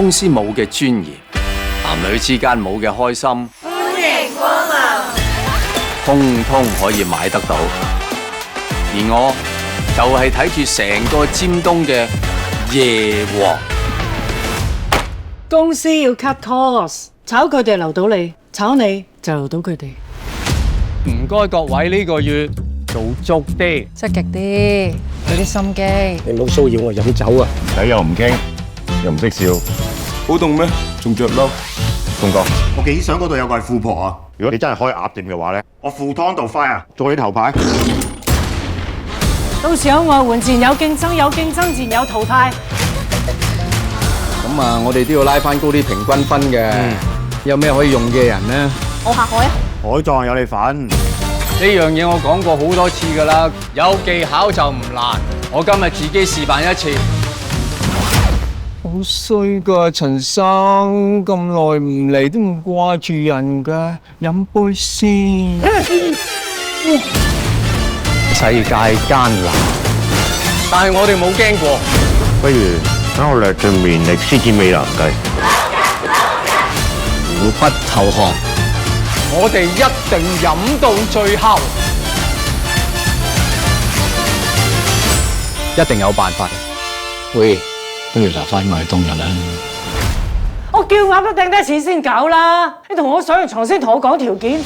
公司冇嘅尊嚴，男女之間冇嘅開心，歡迎光臨，通通可以買得到。而我就係睇住成個尖東嘅夜王。公司要 cut cost， 炒佢哋留到你，炒你就留到佢哋。唔該各位呢個月做足啲，積極啲，俾啲心機。你唔好騷擾我飲酒啊！仔又唔傾，又唔識笑，好凍咩？仲着褸，東哥，我幾想嗰度有個係富婆啊！如果你真係開鴨店嘅話咧，我赴湯蹈快啊！做你頭牌。到時有外援自然有競爭，有競爭自然有淘汰。咁啊，我哋都要拉翻高啲平均分嘅。有咩可以用嘅人呢？我下海啊！海葬有你份。呢樣嘢我講過好多次㗎啦，有技巧就唔難。我今日自己示範一次。好衰噶，陳生咁耐唔嚟都唔掛住人噶，飲杯先。世界艱難，但係我哋冇驚過。不如等我略盡綿力施展美男計，虎不投降，我哋一定飲到最後，一定有辦法。喂，不如留翻我哋當日啦。我叫鴨都掟低錢先搞啦！你同我上完床先同我講條件。